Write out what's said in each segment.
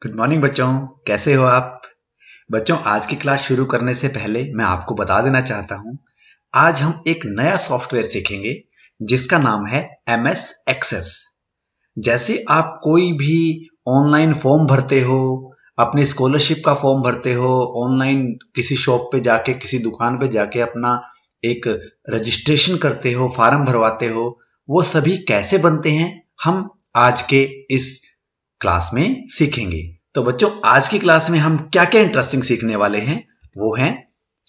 Good morning बच्चों, कैसे हो आप? बच्चों, आज की क्लास शुरू करने से पहले मैं आपको बता देना चाहता हूं, आज हम एक नया सॉफ्टवेयर सीखेंगे जिसका नाम है MS एक्सेस। जैसे आप कोई भी ऑनलाइन फॉर्म भरते हो, अपनी स्कॉलरशिप का फॉर्म भरते हो, ऑनलाइन किसी शॉप पे जाके, किसी दुकान पे जाके अपना एक रजिस्ट्रेशन करते हो, फॉर्म भरवाते हो, वो सभी कैसे बनते हैं हम आज के इस क्लास में सीखेंगे। तो बच्चों, आज की क्लास में हम क्या क्या इंटरेस्टिंग सीखने वाले हैं वो है,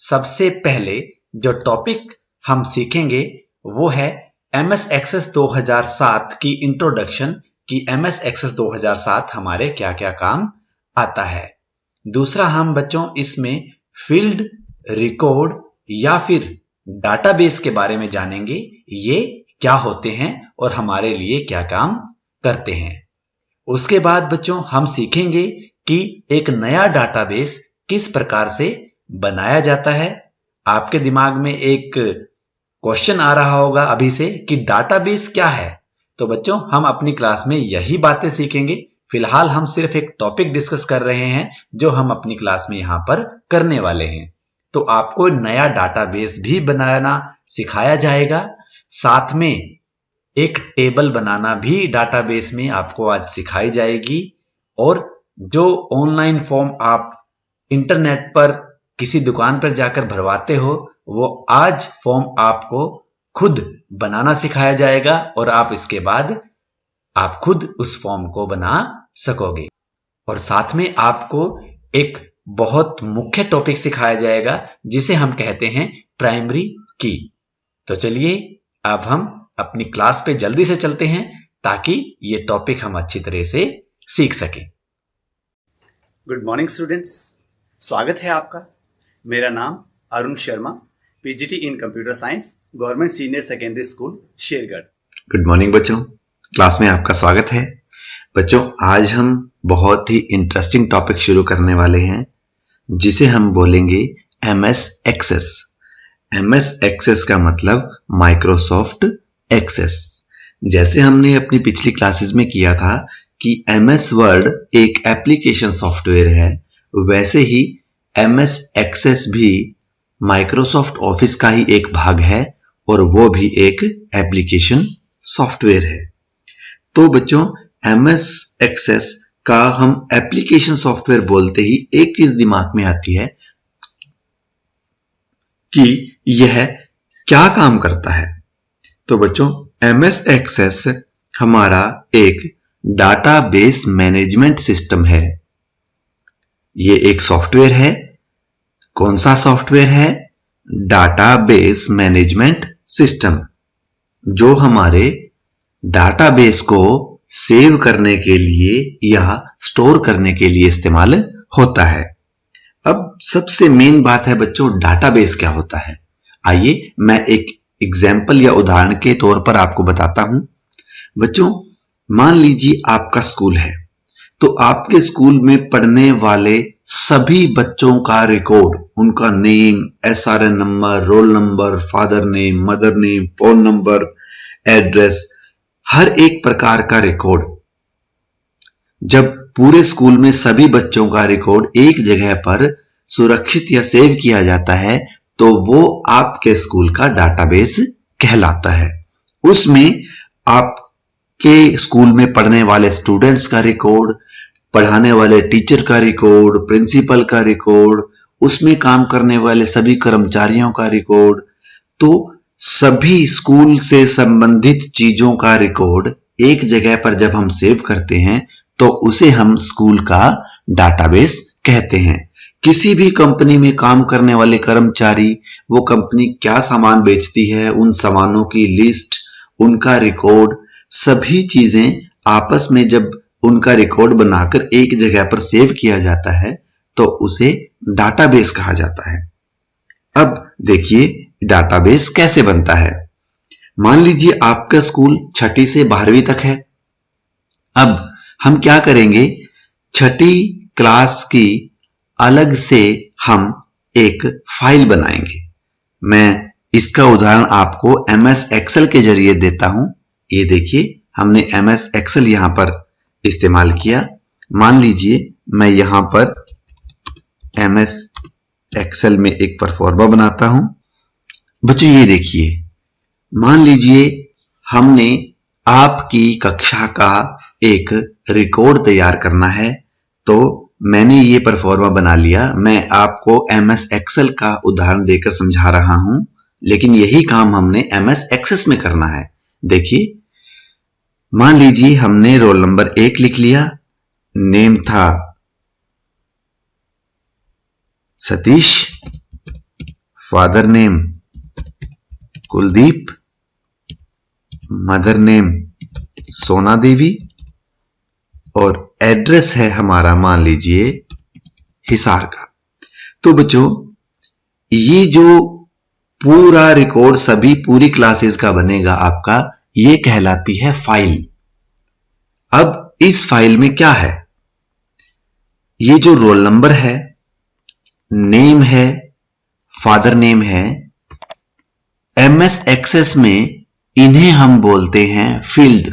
सबसे पहले जो टॉपिक हम सीखेंगे वो है MS एक्सेस 2007 की इंट्रोडक्शन कि MS एक्सेस 2007 हमारे क्या क्या काम आता है। दूसरा, हम बच्चों इसमें फील्ड रिकॉर्ड या फिर डाटाबेस के बारे में जानेंगे, ये क्या होते हैं और हमारे लिए क्या काम करते हैं। उसके बाद बच्चों हम सीखेंगे कि एक नया डाटाबेस किस प्रकार से बनाया जाता है। आपके दिमाग में एक क्वेश्चन आ रहा होगा अभी से कि डाटाबेस क्या है। तो बच्चों, हम अपनी क्लास में यही बातें सीखेंगे। फिलहाल हम सिर्फ एक टॉपिक डिस्कस कर रहे हैं जो हम अपनी क्लास में यहां पर करने वाले हैं। तो आपको नया डाटाबेस भी बनाना सिखाया जाएगा, साथ में एक टेबल बनाना भी डाटाबेस में आपको आज सिखाई जाएगी, और जो ऑनलाइन फॉर्म आप इंटरनेट पर किसी दुकान पर जाकर भरवाते हो, वो आज फॉर्म आपको खुद बनाना सिखाया जाएगा और आप इसके बाद आप खुद उस फॉर्म को बना सकोगे। और साथ में आपको एक बहुत मुख्य टॉपिक सिखाया जाएगा जिसे हम कहते हैं प्राइमरी की। तो चलिए अब हम अपनी क्लास पे जल्दी से चलते हैं ताकि ये टॉपिक हम अच्छी तरह से सीख सकें। गुड मॉर्निंग स्टूडेंट्स, स्वागत है आपका। मेरा नाम अरुण शर्मा, PGT इन computer science, government senior secondary school, Shergarh. Good morning बच्चों, क्लास में आपका स्वागत है। बच्चों, आज हम बहुत ही इंटरेस्टिंग टॉपिक शुरू करने वाले हैं जिसे हम बोलेंगे MS एक्सेस। MS एक्सेस का मतलब माइक्रोसॉफ्ट एक्सेस। जैसे हमने अपनी पिछली क्लासेस में किया था कि MS वर्ड एक एप्लीकेशन सॉफ्टवेयर है, वैसे ही MS एक्सेस भी माइक्रोसॉफ्ट ऑफिस का ही एक भाग है और वो भी एक एप्लीकेशन सॉफ्टवेयर है। तो बच्चों, MS एक्सेस का हम एप्लीकेशन सॉफ्टवेयर बोलते ही एक चीज दिमाग में आती है कि यह क्या काम करता है। तो बच्चों, MS एक्सेस हमारा एक डाटाबेस मैनेजमेंट सिस्टम है। ये एक सॉफ्टवेयर है। कौन सा सॉफ्टवेयर है? डाटाबेस मैनेजमेंट सिस्टम, जो हमारे डाटाबेस को सेव करने के लिए या स्टोर करने के लिए इस्तेमाल होता है। अब सबसे मेन बात है बच्चों, डाटाबेस क्या होता है। आइए मैं एक एग्जाम्पल या उदाहरण के तौर पर आपको बताता हूं। बच्चों, मान लीजिए आपका स्कूल है, तो आपके स्कूल में पढ़ने वाले सभी बच्चों का रिकॉर्ड, उनका name, SRN number, roll number, father name, mother name, phone number, address, हर एक प्रकार का रिकॉर्ड, जब पूरे स्कूल में सभी बच्चों का रिकॉर्ड एक जगह पर सुरक्षित या सेव किया जाता है, तो वो आपके स्कूल का डाटाबेस कहलाता है। उसमें आपके स्कूल में पढ़ने वाले स्टूडेंट्स का रिकॉर्ड, पढ़ाने वाले टीचर का रिकॉर्ड, प्रिंसिपल का रिकॉर्ड, उसमें काम करने वाले सभी कर्मचारियों का रिकॉर्ड, तो सभी स्कूल से संबंधित चीजों का रिकॉर्ड एक जगह पर जब हम सेव करते हैं तो उसे हम स्कूल का डाटाबेस कहते हैं। किसी भी कंपनी में काम करने वाले कर्मचारी, वो कंपनी क्या सामान बेचती है, उन सामानों की लिस्ट, उनका रिकॉर्ड, सभी चीजें आपस में जब उनका रिकॉर्ड बनाकर एक जगह पर सेव किया जाता है तो उसे डाटाबेस कहा जाता है। अब देखिए डाटाबेस कैसे बनता है। मान लीजिए आपका स्कूल 6ठी से 12वीं तक है। अब हम क्या करेंगे, 6ठी क्लास की अलग से हम एक फाइल बनाएंगे। मैं इसका उदाहरण आपको MS एक्सेल के जरिए देता हूं। ये देखिए, हमने MS एक्सेल यहां पर इस्तेमाल किया। मान लीजिए मैं यहां पर MS एक्सेल में एक परफॉर्मा बनाता हूं। बच्चों ये देखिए, मान लीजिए हमने आपकी कक्षा का एक रिकॉर्ड तैयार करना है, तो मैंने ये परफॉर्मा बना लिया। मैं आपको MS एक्सेल का उदाहरण देकर समझा रहा हूं, लेकिन यही काम हमने MS एक्सेस में करना है। देखिए, मान लीजिए हमने रोल नंबर 1 लिख लिया, नेम था Satish, father name Kuldeep, mother name सोना देवी और एड्रेस है हमारा मान लीजिए हिसार का। तो बच्चों, ये जो पूरा रिकॉर्ड सभी पूरी क्लासेस का बनेगा आपका, ये कहलाती है फाइल। अब इस फाइल में क्या है, ये जो रोल नंबर है, नेम है, फादर नेम है, MS एक्सेस में इन्हें हम बोलते हैं फील्ड।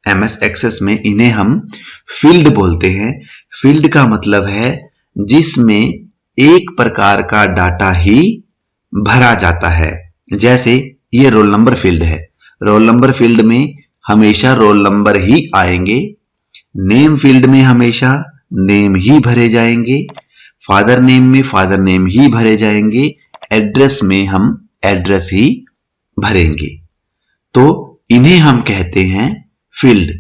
MS एक्सेस में इन्हें हम फील्ड बोलते हैं। फील्ड का मतलब है जिसमें एक प्रकार का डाटा ही भरा जाता है। जैसे ये रोल नंबर फील्ड है, रोल नंबर फील्ड में हमेशा रोल नंबर ही आएंगे, नेम फील्ड में हमेशा नेम ही भरे जाएंगे, फादर नेम में फादर नेम ही भरे जाएंगे, एड्रेस में हम एड्रेस ही भरेंगे। तो इन्हें हम कहते हैं फील्ड।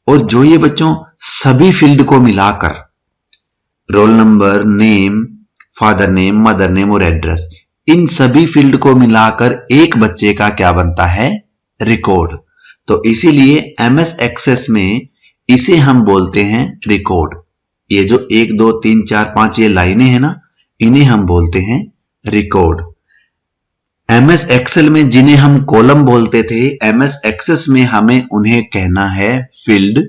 और जो ये बच्चों सभी फील्ड को मिलाकर roll number, name, father name, mother name और एड्रेस, इन सभी फील्ड को मिलाकर एक बच्चे का क्या बनता है, रिकॉर्ड। तो इसीलिए MS एक्सेस में इसे हम बोलते हैं रिकॉर्ड। ये जो 1 2 3 4 5 ये लाइनें हैं ना, इन्हें हम बोलते हैं रिकॉर्ड। MS एक्सेल में जिन्हें हम कॉलम बोलते थे, MS एक्सेस में हमें उन्हें कहना है फील्ड।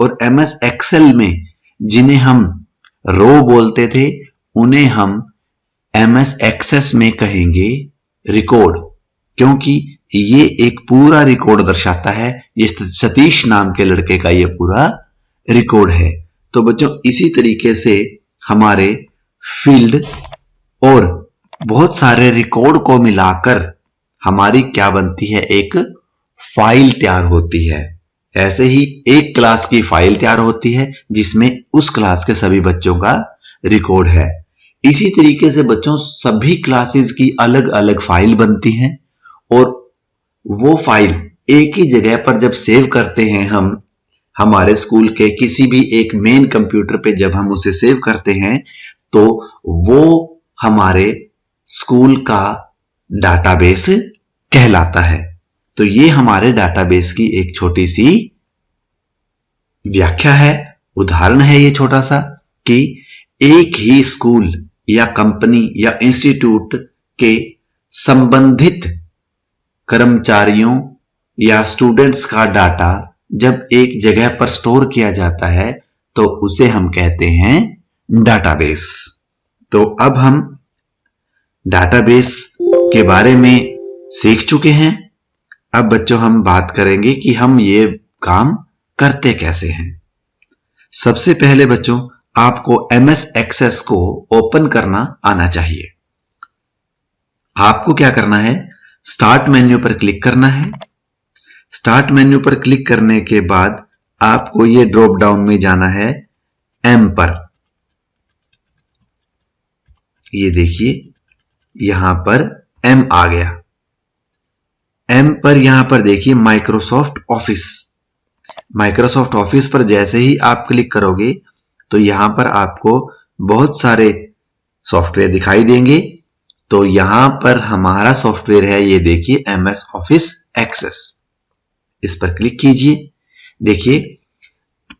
और MS एक्सेल में जिन्हें हम रो बोलते थे, उन्हें हम MS एक्सेस में कहेंगे रिकॉर्ड, क्योंकि ये एक पूरा रिकॉर्ड दर्शाता है। ये सतीश नाम के लड़के का ये पूरा रिकॉर्ड है। तो बच्चों, इसी तरीके से हमारे फील्ड और बहुत सारे रिकॉर्ड को मिलाकर हमारी क्या बनती है, एक फाइल तैयार होती है। ऐसे ही एक क्लास की फाइल तैयार होती है जिसमें उस क्लास के सभी बच्चों का रिकॉर्ड है। इसी तरीके से बच्चों सभी क्लासेस की अलग अलग फाइल बनती हैं, और वो फाइल एक ही जगह पर जब सेव करते हैं हम, हमारे स्कूल के किसी भी एक मेन कंप्यूटर पे जब हम उसे सेव करते हैं, तो वो हमारे स्कूल का डाटाबेस कहलाता है। तो ये हमारे डाटाबेस की एक छोटी सी व्याख्या है, उदाहरण है ये छोटा सा, कि एक ही स्कूल या कंपनी या इंस्टीट्यूट के संबंधित कर्मचारियों या स्टूडेंट्स का डाटा जब एक जगह पर स्टोर किया जाता है तो उसे हम कहते हैं डाटाबेस। तो अब हम डाटाबेस के बारे में सीख चुके हैं। अब बच्चों हम बात करेंगे कि हम ये काम करते कैसे हैं। सबसे पहले बच्चों आपको MS एक्सेस को ओपन करना आना चाहिए। आपको क्या करना है, स्टार्ट मेन्यू पर क्लिक करना है। स्टार्ट मेन्यू पर क्लिक करने के बाद आपको ये ड्रॉप डाउन में जाना है M पर। ये देखिए यहां पर M आ गया। M पर यहां पर देखिए माइक्रोसॉफ्ट ऑफिस। माइक्रोसॉफ्ट ऑफिस पर जैसे ही आप क्लिक करोगे तो यहां पर आपको बहुत सारे सॉफ्टवेयर दिखाई देंगे। तो यहां पर हमारा सॉफ्टवेयर है, ये देखिए MS ऑफिस एक्सेस। इस पर क्लिक कीजिए। देखिए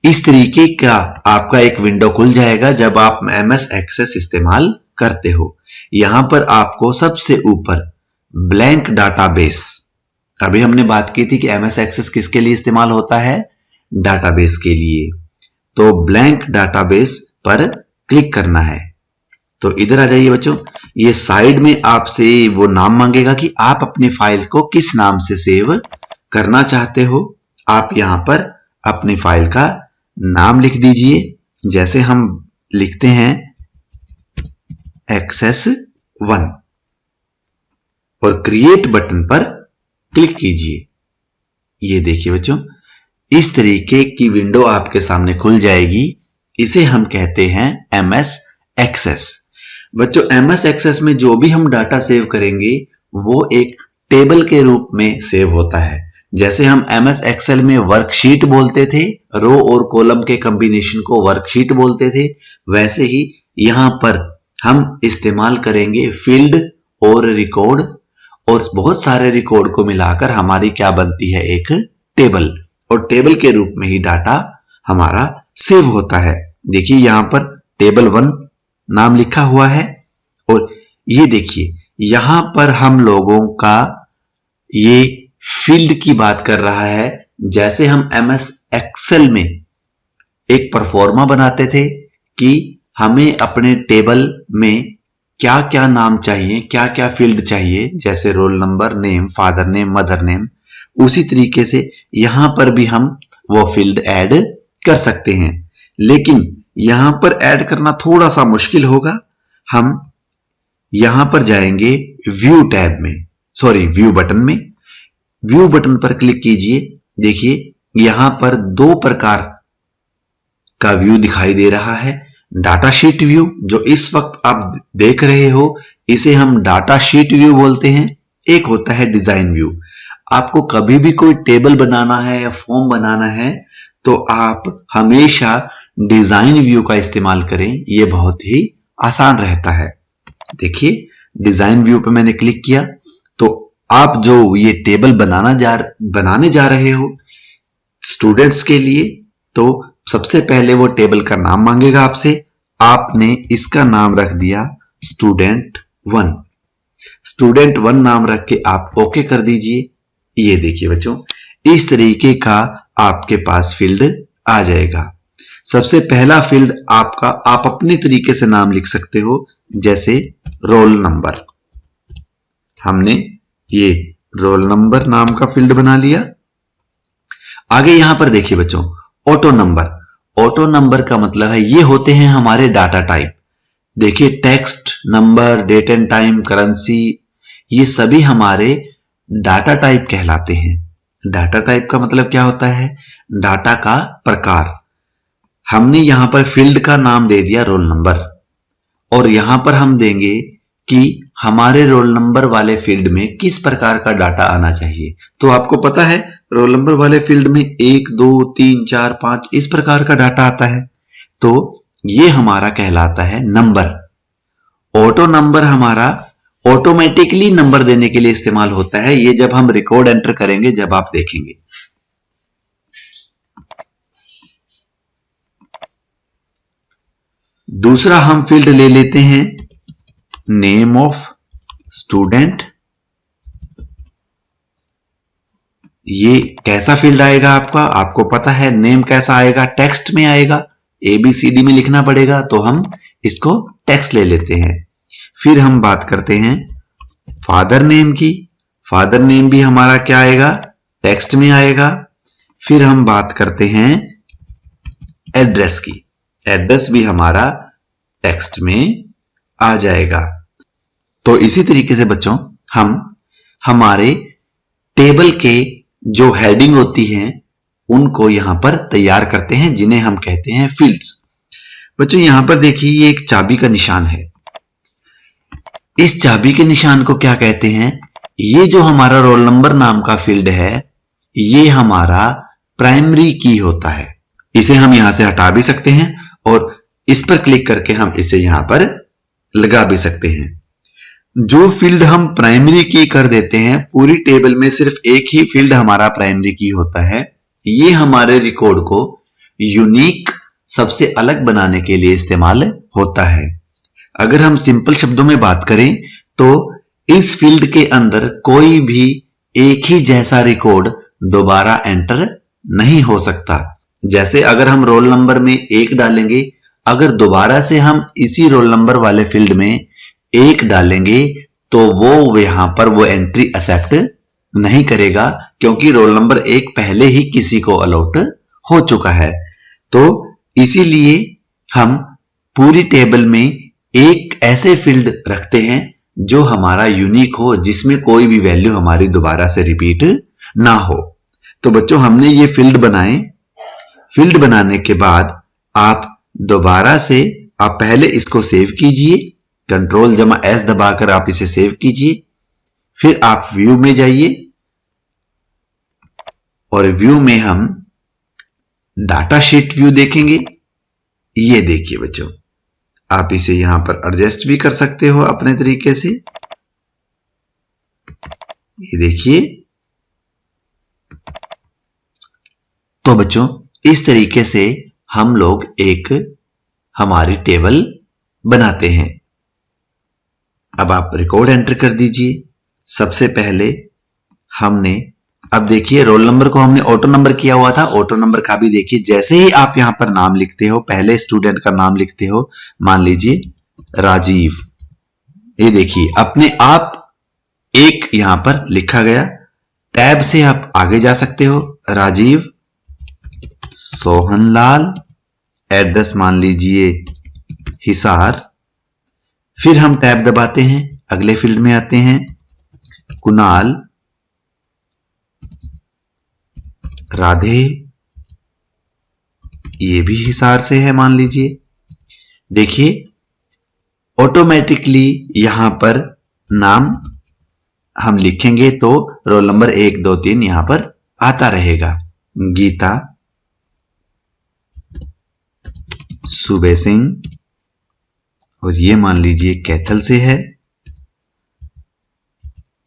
इस तरीके का आपका एक विंडो खुल जाएगा जब आप MS एक्सेस इस्तेमाल करते हो। यहां पर आपको सबसे ऊपर ब्लैंक डाटाबेस, अभी हमने बात की थी कि MS एक्सेस किसके लिए इस्तेमाल होता है, डाटाबेस के लिए। तो ब्लैंक डाटाबेस पर क्लिक करना है। तो इधर आ जाइए बच्चों, ये साइड में आपसे वो नाम मांगेगा कि आप अपनी फाइल को किस नाम से सेव करना चाहते हो। आप यहां पर अपनी फाइल का नाम लिख दीजिए। जैसे हम लिखते हैं एक्सेस 1 और क्रिएट बटन पर क्लिक कीजिए। ये देखिए बच्चों, इस तरीके की विंडो आपके सामने खुल जाएगी। इसे हम कहते हैं एमएस एक्सेस। बच्चों, एमएस एक्सेस में जो भी हम डाटा सेव करेंगे वो एक टेबल के रूप में सेव होता है। जैसे हम एमएस एक्सेल में वर्कशीट बोलते थे, रो और कॉलम के कॉम्बिनेशन को वर्कशीट बोलते थे, वैसे ही यहां पर हम इस्तेमाल करेंगे फील्ड और रिकॉर्ड, और बहुत सारे रिकॉर्ड को मिलाकर हमारी क्या बनती है, एक टेबल, और टेबल के रूप में ही डाटा हमारा सेव होता है। देखिए यहां पर टेबल 1 नाम लिखा हुआ है, और ये देखिए यहां पर हम लोगों का ये फील्ड की बात कर रहा है। जैसे हम एमएस एक्सेल में एक परफॉर्मा बनाते थे कि हमें अपने टेबल में क्या क्या नाम चाहिए, क्या क्या फील्ड चाहिए, जैसे roll number, name, father name, mother name, उसी तरीके से यहां पर भी हम वो फील्ड ऐड कर सकते हैं। लेकिन यहां पर ऐड करना थोड़ा सा मुश्किल होगा। हम यहां पर जाएंगे व्यू टैब में, सॉरी व्यू बटन में। व्यू बटन पर क्लिक कीजिए। देखिए यहां पर 2 प्रकार का व्यू दिखाई दे रहा है। डाटा शीट व्यू, जो इस वक्त आप देख रहे हो, इसे हम डाटा शीट व्यू बोलते हैं। एक होता है डिजाइन व्यू। आपको कभी भी कोई टेबल बनाना है या फॉर्म बनाना है तो आप हमेशा डिजाइन व्यू का इस्तेमाल करें, यह बहुत ही आसान रहता है। देखिए डिजाइन व्यू पे मैंने क्लिक किया तो आप जो ये टेबल बनाने जा रहे हो स्टूडेंट्स के लिए, तो सबसे पहले वो टेबल का नाम मांगेगा आपसे। आपने इसका नाम रख दिया स्टूडेंट 1। स्टूडेंट 1 नाम रख के आप ओके कर दीजिए। ये देखिए बच्चों, इस तरीके का आपके पास फील्ड आ जाएगा। सबसे पहला फील्ड आपका, आप अपने तरीके से नाम लिख सकते हो, जैसे रोल नंबर। हमने ये रोल नंबर नाम का फील्ड बना लिया। आगे यहां पर देखिए बच्चों, ऑटो नंबर। ऑटो नंबर का मतलब है ये होते हैं हमारे डाटा टाइप। देखिए text, number, date and time, currency, ये सभी हमारे डाटा टाइप कहलाते हैं। डाटा टाइप का मतलब क्या होता है, डाटा का प्रकार। हमने यहां पर फील्ड का नाम दे दिया रोल नंबर, और यहां पर हम देंगे कि हमारे रोल नंबर वाले फील्ड में किस प्रकार का डाटा आना चाहिए। तो आपको पता है रोल नंबर वाले फील्ड में 1, 2, 3, 4, 5 इस प्रकार का डाटा आता है, तो ये हमारा कहलाता है नंबर। ऑटो नंबर हमारा ऑटोमेटिकली नंबर देने के लिए इस्तेमाल होता है। ये जब हम रिकॉर्ड एंटर करेंगे, जब आप देखेंगे। दूसरा हम फील्ड ले लेते हैं नेम ऑफ स्टूडेंट। ये कैसा फील्ड आएगा आपका, आपको पता है नेम कैसा आएगा, टेक्स्ट में आएगा, ABCD में लिखना पड़ेगा, तो हम इसको टेक्स्ट ले लेते हैं। फिर हम बात करते हैं फादर नेम की। फादर नेम भी हमारा क्या आएगा, टेक्स्ट में आएगा। फिर हम बात करते हैं एड्रेस की। एड्रेस भी हमारा टेक्स्ट में आ जाएगा। तो इसी तरीके से बच्चों हम हमारे टेबल के जो हेडिंग होती हैं उनको यहां पर तैयार करते हैं, जिन्हें हम कहते हैं फील्ड्स। बच्चों यहां पर देखिए ये एक चाबी का निशान है। इस चाबी के निशान को क्या कहते हैं, ये जो हमारा रोल नंबर नाम का फील्ड है ये हमारा प्राइमरी की होता है। इसे हम यहां से हटा भी सकते हैं और इस पर क्लिक करके हम इसे यहां पर लगा भी सकते हैं। जो फील्ड हम प्राइमरी की कर देते हैं, पूरी टेबल में सिर्फ एक ही फील्ड हमारा प्राइमरी की होता है, ये हमारे रिकॉर्ड को यूनिक, सबसे अलग बनाने के लिए इस्तेमाल होता है। अगर हम सिंपल शब्दों में बात करें तो इस फील्ड के अंदर कोई भी एक ही जैसा रिकॉर्ड दोबारा एंटर नहीं हो सकता। जैसे अगर हम रोल नंबर में 1 डालेंगे, अगर दोबारा से हम इसी रोल नंबर वाले फील्ड में 1 डालेंगे तो वो यहां पर वो एंट्री एक्सेप्ट नहीं करेगा, क्योंकि रोल नंबर 1 पहले ही किसी को अलॉट हो चुका है। तो इसीलिए हम पूरी टेबल में एक ऐसे फील्ड रखते हैं जो हमारा यूनिक हो, जिसमें कोई भी वैल्यू हमारी दोबारा से रिपीट ना हो। तो बच्चों हमने ये फील्ड बनाए। फील्ड बनाने के बाद आप दोबारा से आप पहले इसको सेव कीजिए, Ctrl+S दबाकर आप इसे सेव कीजिए। फिर आप व्यू में जाइए और व्यू में हम डाटा शीट व्यू देखेंगे। ये देखिए बच्चों, आप इसे यहां पर एडजस्ट भी कर सकते हो अपने तरीके से। ये देखिए। तो बच्चों इस तरीके से हम लोग एक हमारी टेबल बनाते हैं। अब आप रिकॉर्ड एंटर कर दीजिए। सबसे पहले हमने, अब देखिए रोल नंबर को हमने ऑटो नंबर किया हुआ था। ऑटो नंबर का भी देखिए, जैसे ही आप यहां पर नाम लिखते हो, पहले स्टूडेंट का नाम लिखते हो, मान लीजिए राजीव, ये देखिए अपने आप एक यहां पर लिखा गया। टैब से आप आगे जा सकते हो। राजीव सोहनलाल, एड्रेस मान लीजिए हिसार। फिर हम टैब दबाते हैं, अगले फील्ड में आते हैं। कुणाल राधे, ये भी हिसार से है मान लीजिए। देखिए ऑटोमेटिकली यहां पर नाम हम लिखेंगे तो रोल नंबर 1 2 3 यहां पर आता रहेगा। गीता, सुबे सिंह, और ये मान लीजिए कैथल से है।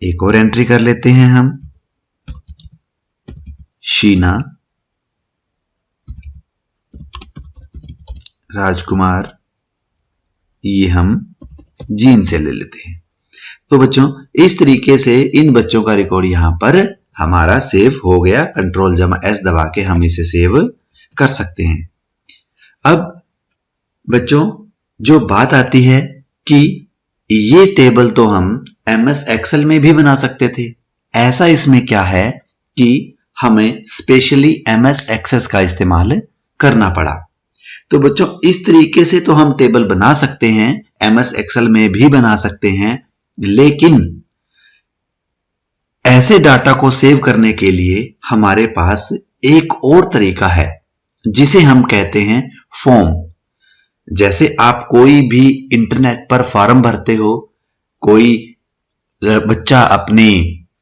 एक और एंट्री कर लेते हैं हम। शीना, राजकुमार, ये हम जीन से ले लेते हैं। तो बच्चों इस तरीके से इन बच्चों का रिकॉर्ड यहां पर हमारा सेव हो गया। Ctrl+S दबा के हम इसे सेव कर सकते हैं। अब बच्चों जो बात आती है कि ये टेबल तो हम MS एक्सेल में भी बना सकते थे। ऐसा इसमें क्या है कि हमें स्पेशली MS एक्सेस का इस्तेमाल करना पड़ा। तो बच्चों इस तरीके से तो हम टेबल बना सकते हैं, MS एक्सेल में भी बना सकते हैं, लेकिन ऐसे डाटा को सेव करने के लिए हमारे पास एक और तरीका है जिसे हम कहते हैं फॉर्म। जैसे आप कोई भी इंटरनेट पर फॉर्म भरते हो, कोई बच्चा अपनी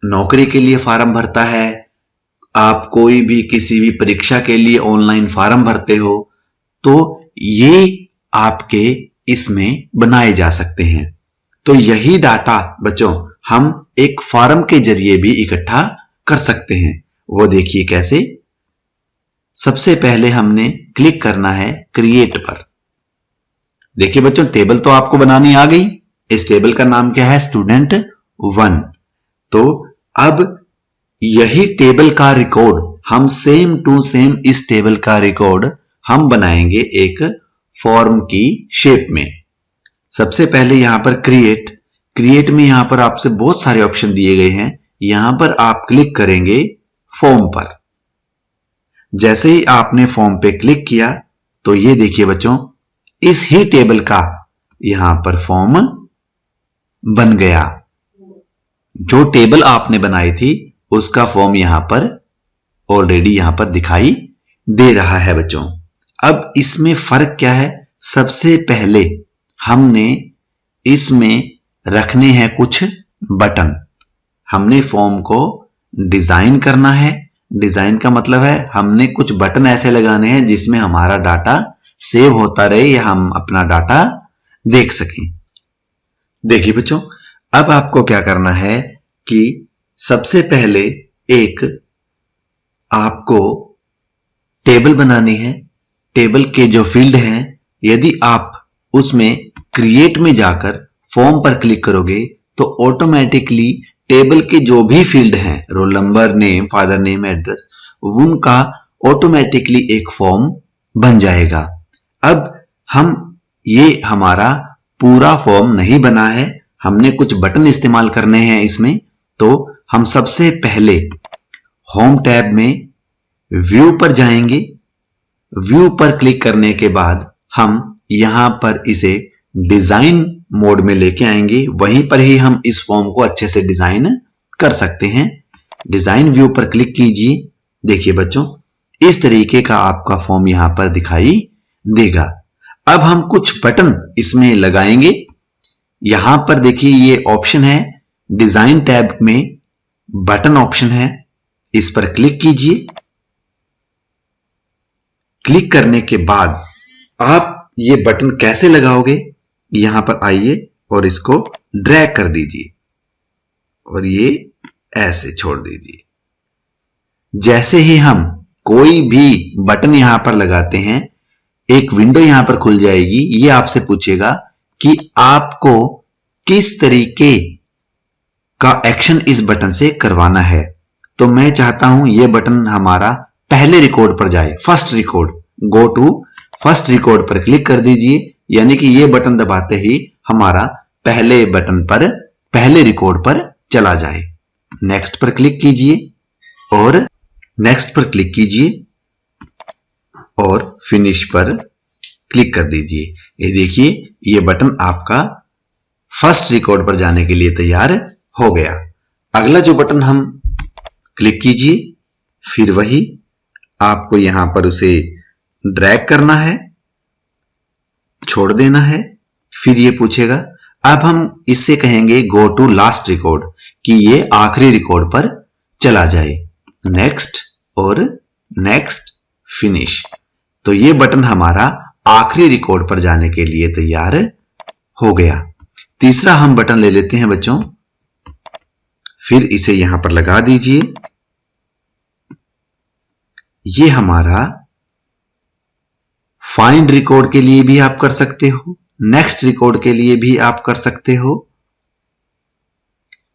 नौकरी के लिए फॉर्म भरता है, आप कोई भी किसी भी परीक्षा के लिए ऑनलाइन फॉर्म भरते हो, तो ये आपके इसमें बनाए जा सकते हैं। तो यही डाटा बच्चों हम एक फॉर्म के जरिए भी इकट्ठा कर सकते हैं। वो देखिए कैसे। सबसे पहले हमने क्लिक करना है क्रिएट पर। देखिए बच्चों टेबल तो आपको बनानी आ गई। इस टेबल का नाम क्या है? स्टूडेंट 1। तो अब यही टेबल का रिकॉर्ड हम सेम टू सेम इस टेबल का रिकॉर्ड हम बनाएंगे एक फॉर्म की शेप में। सबसे पहले यहां पर क्रिएट में यहां पर आपसे बहुत सारे ऑप्शन दिए गए हैं। यहां पर आप क्लिक करेंगे फॉर्म पर। जैसे ही आपने फॉर्म पे क्लिक किया तो ये देखिए बच्चों इस ही टेबल का यहां पर फॉर्म बन गया। जो टेबल आपने बनाई थी उसका फॉर्म यहां पर ऑलरेडी यहां पर दिखाई दे रहा है बच्चों। अब इसमें फर्क क्या है? सबसे पहले हमने इसमें रखने हैं कुछ बटन। हमने फॉर्म को डिजाइन करना है। डिजाइन का मतलब है हमने कुछ बटन ऐसे लगाने हैं जिसमें हमारा डाटा सेव होता रहे या हम अपना डाटा देख सकें। देखिए बच्चों अब आपको क्या करना है कि सबसे पहले एक आपको टेबल बनानी है। टेबल के जो फील्ड हैं यदि आप उसमें क्रिएट में जाकर फॉर्म पर क्लिक करोगे तो ऑटोमेटिकली टेबल के जो भी फील्ड हैं, roll number, name, father name, address, उनका ऑटोमेटिकली एक फॉर्म बन जाएगा। अब हम ये हमारा पूरा फॉर्म नहीं बना है, हमने कुछ बटन इस्तेमाल करने हैं इसमें। तो हम सबसे पहले होम टैब में व्यू पर जाएंगे। व्यू पर क्लिक करने के बाद हम यहां पर इसे डिजाइन मोड में लेके आएंगे, वहीं पर ही हम इस फॉर्म को अच्छे से डिजाइन कर सकते हैं। डिजाइन व्यू पर क्लिक कीजिए। देखिए बच्चों, इस तरीके का आपका फॉर्म यहां पर दिखाई देगा। अब हम कुछ बटन इसमें लगाएंगे। यहां पर देखिए ये ऑप्शन है, डिजाइन टैब में बटन ऑप्शन है, इस पर क्लिक कीजिए। क्लिक करने के बाद आप ये बटन कैसे लगाओगे, यहां पर आइए और इसको ड्रैग कर दीजिए और ये ऐसे छोड़ दीजिए। जैसे ही हम कोई भी बटन यहां पर लगाते हैं, एक विंडो यहां पर खुल जाएगी। ये आपसे पूछेगा कि आपको किस तरीके का एक्शन इस बटन से करवाना है। तो मैं चाहता हूं ये बटन हमारा पहले रिकॉर्ड पर जाए, first record. Go to first record पर क्लिक कर दीजिए, यानी कि ये बटन दबाते ही हमारा पहले बटन पर पहले रिकॉर्ड पर चला जाए। नेक्स्ट पर क्लिक कीजिए और नेक्स्ट पर क्लिक कीजिए और फिनिश पर क्लिक कर दीजिए। ये देखिए ये बटन आपका फर्स्ट रिकॉर्ड पर जाने के लिए तैयार हो गया। अगला जो बटन हम क्लिक कीजिए, फिर वही आपको यहां पर उसे ड्रैग करना है, छोड़ देना है। फिर ये पूछेगा, अब हम इससे कहेंगे गो टू लास्ट रिकॉर्ड, कि ये आखिरी रिकॉर्ड पर चला जाए। नेक्स्ट और नेक्स्ट, फिनिश। तो ये बटन हमारा आखिरी रिकॉर्ड पर जाने के लिए तैयार हो गया। तीसरा हम बटन ले लेते हैं बच्चों, फिर इसे यहां पर लगा दीजिए। ये हमारा फाइंड रिकॉर्ड के लिए भी आप कर सकते हो, नेक्स्ट रिकॉर्ड के लिए भी आप कर सकते हो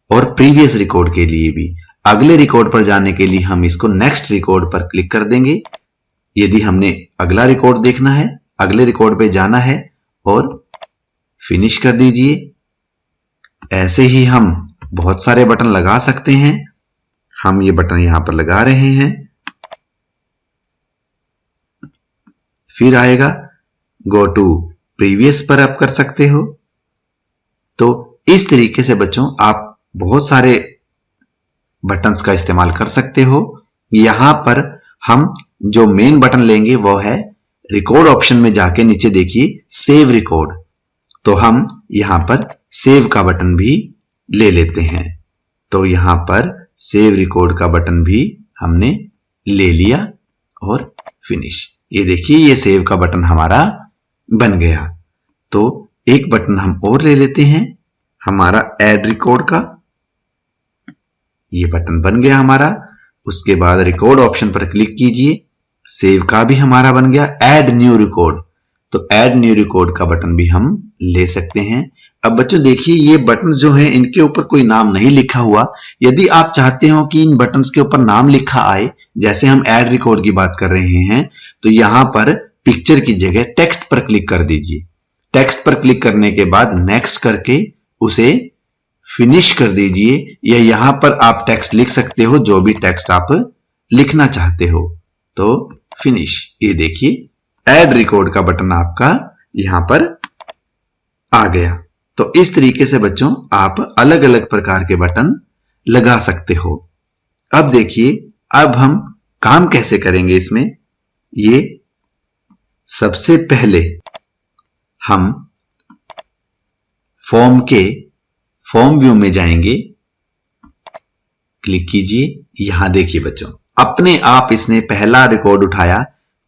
और प्रीवियस रिकॉर्ड के लिए भी। अगले रिकॉर्ड पर जाने के लिए हम इसको नेक्स्ट रिकॉर्ड पर क्लिक कर देंगे। यदि हमने अगला रिकॉर्ड देखना है, अगले रिकॉर्ड पे जाना है और फिनिश कर दीजिए। ऐसे ही हम बहुत सारे बटन लगा सकते हैं। हम ये बटन यहां पर लगा रहे हैं। फिर आएगा गो टू प्रीवियस पर आप कर सकते हो। तो इस तरीके से बच्चों आप बहुत सारे बटन्स का इस्तेमाल कर सकते हो। यहां पर हम जो मेन बटन लेंगे वो है रिकॉर्ड ऑप्शन में जाके नीचे देखिए सेव रिकॉर्ड। तो हम यहां पर सेव का बटन भी ले लेते हैं। तो यहां पर सेव रिकॉर्ड का बटन भी हमने ले लिया और फिनिश। ये देखिए ये सेव का बटन हमारा बन गया। तो एक बटन हम और ले लेते हैं हमारा ऐड रिकॉर्ड का। ये बटन बन गया हमारा। उसके बाद रिकॉर्ड ऑप्शन पर क्लिक कीजिए, सेव का भी हमारा बन गया। ऐड न्यू रिकॉर्ड, तो ऐड न्यू रिकॉर्ड का बटन भी हम ले सकते हैं। अब बच्चों देखिए ये बटन जो हैं इनके ऊपर कोई नाम नहीं लिखा हुआ। यदि आप चाहते हो कि इन बटन्स के ऊपर नाम लिखा आए, जैसे हम ऐड रिकॉर्ड की बात कर रहे हैं, तो यहां पर पिक्चर की जगह टेक्स्ट पर क्लिक कर दीजिए। टेक्स्ट पर क्लिक करने के बाद नेक्स्ट करके उसे फिनिश कर दीजिए, या यहां पर आप टेक्स्ट लिख सकते हो जो भी टेक्स्ट आप लिखना चाहते हो। तो फिनिश, ये देखिए ऐड रिकॉर्ड का बटन आपका यहां पर आ गया। तो इस तरीके से बच्चों आप अलग अलग प्रकार के बटन लगा सकते हो। अब देखिए अब हम काम कैसे करेंगे इसमें। ये सबसे पहले हम फॉर्म व्यू में जाएंगे, क्लिक कीजिए। यहां देखिए बच्चों अपने आप इसने पहला रिकॉर्ड उठाया।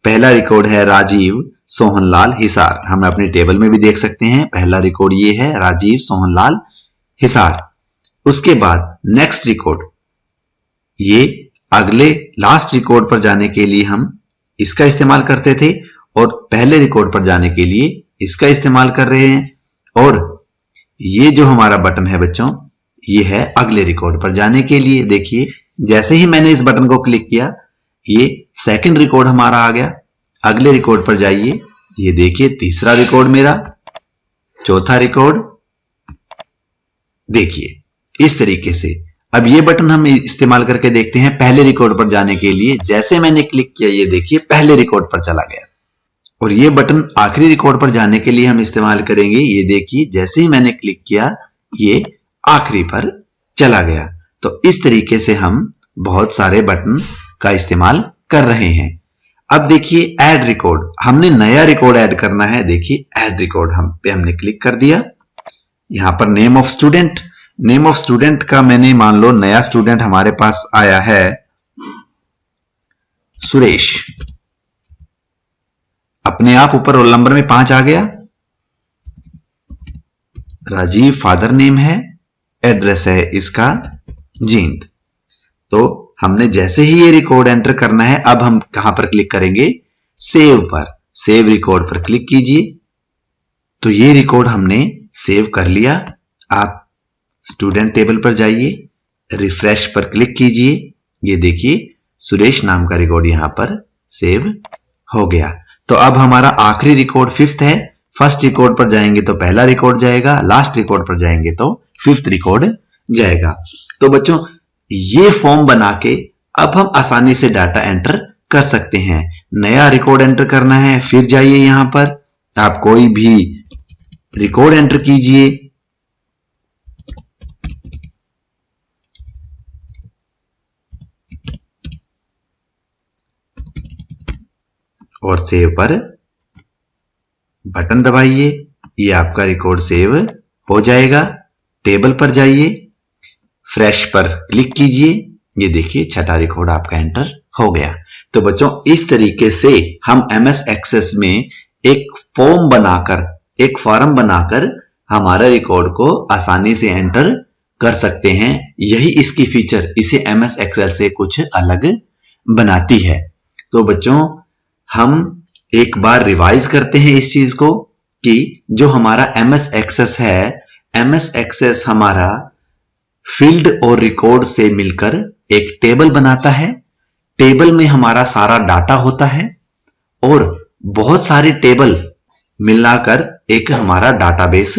पहला रिकॉर्ड है राजीव सोहनलाल हिसार। हम अपनी टेबल में भी देख सकते हैं पहला रिकॉर्ड ये है राजीव सोहनलाल हिसार। उसके बाद नेक्स्ट रिकॉर्ड, ये अगले लास्ट रिकॉर्ड पर जाने के लिए हम इसका इस्तेमाल करते थे और पहले रिकॉर्ड पर जाने के लिए इसका इस्तेमाल कर रहे हैं। और ये जो हमारा बटन है बच्चों ये है अगले रिकॉर्ड पर जाने के लिए। देखिए जैसे ही मैंने इस बटन को क्लिक किया ये सेकंड रिकॉर्ड हमारा आ गया। अगले रिकॉर्ड पर जाइए, ये देखिए तीसरा रिकॉर्ड मेरा, चौथा रिकॉर्ड। देखिए इस तरीके से अब ये बटन हम इस्तेमाल करके देखते हैं पहले रिकॉर्ड पर जाने के लिए। जैसे मैंने क्लिक किया ये देखिए पहले रिकॉर्ड पर चला गया। और ये बटन आखिरी रिकॉर्ड पर जाने के लिए हम इस्तेमाल करेंगे। ये देखिए, जैसे ही मैंने क्लिक किया ये आखिरी पर चला गया। तो इस तरीके से हम बहुत सारे बटन का इस्तेमाल कर रहे हैं। अब देखिए ऐड रिकॉर्ड, हमने नया रिकॉर्ड ऐड करना है। देखिए ऐड रिकॉर्ड हमने क्लिक कर दिया। यहां पर name of student, name of student का मैंने मान लो नया स्टूडेंट हमारे पास आया है सुरेश। अपने आप ऊपर रोल नंबर में 5 आ गया। राजीव फादर नेम है, एड्रेस है इसका जींद। तो हमने जैसे ही ये रिकॉर्ड एंटर करना है, अब हम कहां पर क्लिक करेंगे, सेव पर। सेव रिकॉर्ड पर क्लिक कीजिए। तो ये रिकॉर्ड हमने सेव कर लिया। आप स्टूडेंट टेबल पर जाइए, रिफ्रेश पर क्लिक कीजिए। ये देखिए सुरेश नाम का रिकॉर्ड यहां पर सेव हो गया। तो अब हमारा आखिरी रिकॉर्ड 5th है। फर्स्ट रिकॉर्ड पर जाएंगे तो पहला रिकॉर्ड जाएगा, लास्ट रिकॉर्ड पर जाएंगे तो 5th रिकॉर्ड जाएगा। तो बच्चों ये फॉर्म बना के अब हम आसानी से डाटा एंटर कर सकते हैं। नया रिकॉर्ड एंटर करना है, फिर जाइए यहां पर आप कोई भी रिकॉर्ड एंटर कीजिए। और सेव पर बटन दबाइए। ये आपका रिकॉर्ड सेव हो जाएगा। टेबल पर जाइए, फ्रेश पर क्लिक कीजिए। ये देखिए छठा रिकॉर्ड आपका एंटर हो गया। तो बच्चों इस तरीके से हम MS एक्सेस में एक फॉर्म बनाकर, एक फॉर्म बनाकर हमारा रिकॉर्ड को आसानी से एंटर कर सकते हैं। यही इसकी फीचर इसे MS एक्सेल से कुछ अलग बनाती है। तो बच्चों हम एक बार रिवाइज करते हैं इस चीज को कि जो हमारा MS एक्सेस है, MS एक्सेस हमारा फील्ड और रिकॉर्ड से मिलकर एक टेबल बनाता है। टेबल में हमारा सारा डाटा होता है और बहुत सारी टेबल मिलाकर एक हमारा डाटाबेस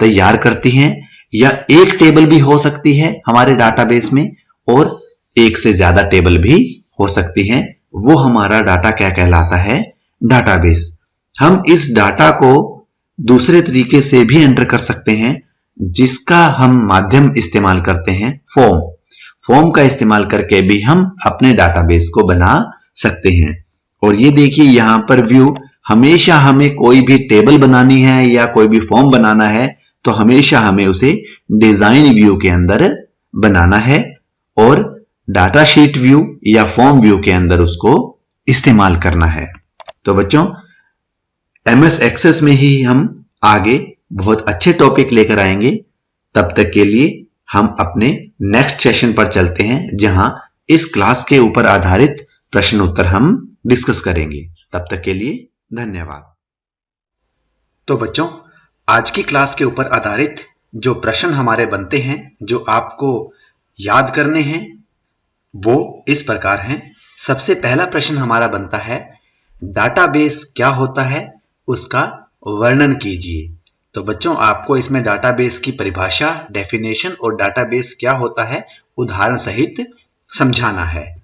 तैयार करती हैं। या एक टेबल भी हो सकती है हमारे डाटाबेस में और एक से ज्यादा टेबल भी हो सकती हैं। वो हमारा डाटा क्या कहलाता है, डाटाबेस। हम इस डाटा को दूसरे तरीके से भी एंटर कर सकते हैं, जिसका हम माध्यम इस्तेमाल करते हैं फॉर्म। फॉर्म का इस्तेमाल करके भी हम अपने डाटाबेस को बना सकते हैं। और ये देखिए यहां पर व्यू, हमेशा हमें कोई भी टेबल बनानी है या कोई भी फॉर्म बनाना है तो हमेशा हमें उसे डिजाइन व्यू के अंदर बनाना है और डाटा शीट व्यू या फॉर्म व्यू के अंदर उसको इस्तेमाल करना है। तो बच्चों MS एक्सेस में ही हम आगे बहुत अच्छे टॉपिक लेकर आएंगे। तब तक के लिए हम अपने नेक्स्ट सेशन पर चलते हैं, जहां इस क्लास के ऊपर आधारित प्रश्न उत्तर हम डिस्कस करेंगे। तब तक के लिए धन्यवाद। तो बच्चों आज की क्लास के ऊपर आधारित जो प्रश्न हमारे बनते हैं, जो आपको याद करने हैं, वो इस प्रकार हैं। सबसे पहला प्रश्न हमारा बनता है, डाटाबेस क्या होता है, उसका वर्णन कीजिए। तो बच्चों आपको इसमें डाटाबेस की परिभाषा, डेफिनेशन और डाटाबेस क्या होता है उदाहरण सहित समझाना है।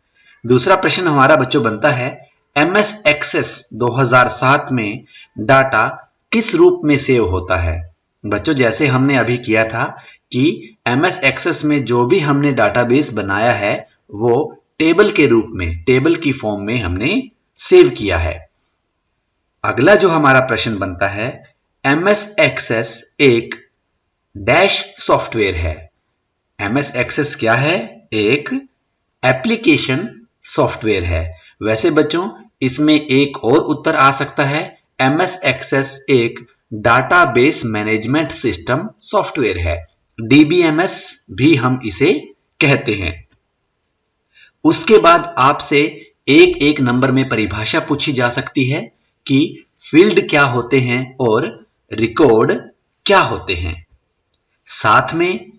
दूसरा प्रश्न हमारा बच्चों बनता है, MS एक्सेस 2007 में डाटा किस रूप में सेव होता है। बच्चों जैसे हमने अभी किया था कि MS एक्सेस में जो भी हमने डाटाबेस बनाया है वो टेबल के रूप में, टेबल की फॉर्म में हमने सेव किया है। अगला जो हमारा प्रश्न बनता है, MS एक्सेस एक डैश सॉफ्टवेयर है। MS एक्सेस क्या है, एक एप्लीकेशन सॉफ्टवेयर है। वैसे बच्चों इसमें एक और उत्तर आ सकता है, MS एक्सेस एक डाटाबेस मैनेजमेंट सिस्टम सॉफ्टवेयर है। DBMS भी हम इसे कहते हैं। उसके बाद आपसे एक एक नंबर में परिभाषा पूछी जा सकती है कि फील्ड क्या होते हैं और रिकॉर्ड क्या होते हैं। साथ में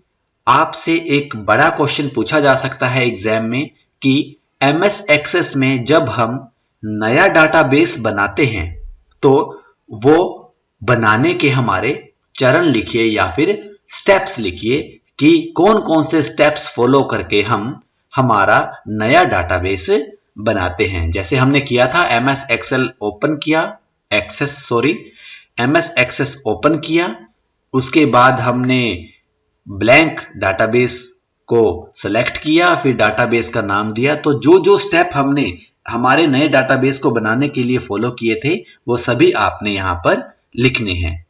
आपसे एक बड़ा क्वेश्चन पूछा जा सकता है एग्जाम में कि MS एक्सेस में जब हम नया डाटाबेस बनाते हैं तो वो बनाने के हमारे चरण लिखिए या फिर स्टेप्स लिखिए कि कौन कौन से स्टेप्स फॉलो करके हम हमारा नया डाटाबेस बनाते हैं। जैसे हमने किया था, MS एक्सेल ओपन किया, एमएस एक्सेस ओपन किया। उसके बाद हमने ब्लैंक डाटाबेस को सेलेक्ट किया, फिर डाटाबेस का नाम दिया। तो जो जो स्टेप हमने हमारे नए डाटाबेस को बनाने के लिए फॉलो किए थे वो सभी आपने यहां पर लिखने हैं।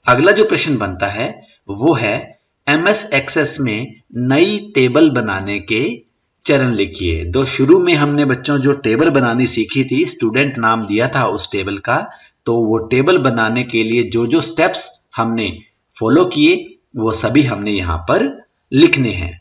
अगला जो प्रश्न बनता है वो है एमएस एक्सेस में नई टेबल बनाने के चरण लिखिए। तो शुरू में हमने बच्चों जो टेबल बनानी सीखी थी, स्टूडेंट नाम दिया था उस टेबल का, तो वो टेबल बनाने के लिए जो जो स्टेप्स हमने फॉलो किए वो सभी हमने यहां पर लिखने हैं।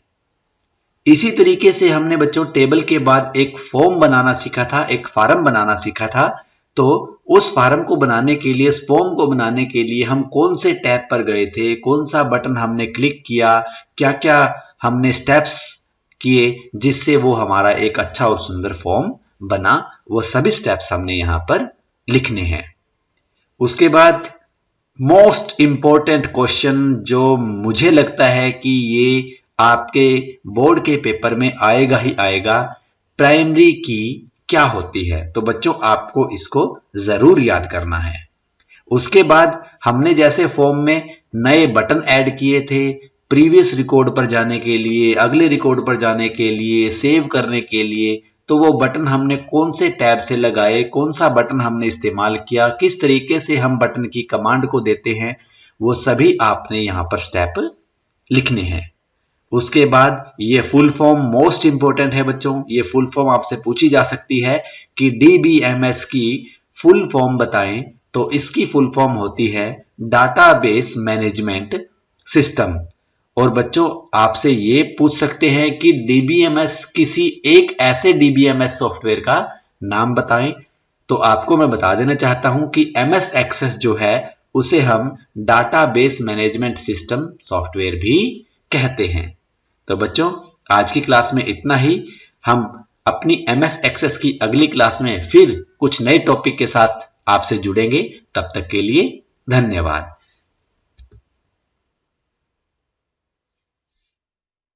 इसी तरीके से हमने बच्चों टेबल के बाद एक फॉर्म बनाना सीखा था, एक फॉर्म बनाना सीखा था। तो उस फॉर्म को बनाने के लिए, इस फॉर्म को बनाने के लिए हम कौन से टैब पर गए थे, कौन सा बटन हमने क्लिक किया, क्या क्या हमने स्टेप्स किए जिससे वो हमारा एक अच्छा और सुंदर फॉर्म बना, वो सभी स्टेप्स हमने यहां पर लिखने हैं। उसके बाद मोस्ट इंपॉर्टेंट क्वेश्चन जो मुझे लगता है कि ये आपके बोर्ड के पेपर में आएगा ही आएगा, प्राइमरी की क्या होती है। तो बच्चों आपको इसको जरूर याद करना है। उसके बाद हमने जैसे फॉर्म में नए बटन ऐड किए थे, प्रीवियस रिकॉर्ड पर जाने के लिए, अगले रिकॉर्ड पर जाने के लिए, सेव करने के लिए, तो वो बटन हमने कौन से टैब से लगाए, कौन सा बटन हमने इस्तेमाल किया, किस तरीके से हम बटन की कमांड को देते हैं, वो सभी आपने यहां पर स्टेप लिखने हैं। उसके बाद ये फुल फॉर्म मोस्ट इंपॉर्टेंट है बच्चों। ये फुल फॉर्म आपसे पूछी जा सकती है कि डीबीएमएस की फुल फॉर्म बताएं, तो इसकी फुल फॉर्म होती है डाटाबेस मैनेजमेंट सिस्टम। और बच्चों आपसे ये पूछ सकते हैं कि डीबीएमएस, किसी एक ऐसे डीबीएमएस सॉफ्टवेयर का नाम बताएं। तो आपको मैं बता देना चाहता हूं कि एमएस एक्सेस जो है उसे हम डाटाबेस मैनेजमेंट सिस्टम सॉफ्टवेयर भी कहते हैं। तो बच्चों आज की क्लास में इतना ही। हम अपनी एमएस एक्सेस की अगली क्लास में फिर कुछ नए टॉपिक के साथ आपसे जुड़ेंगे। तब तक के लिए धन्यवाद।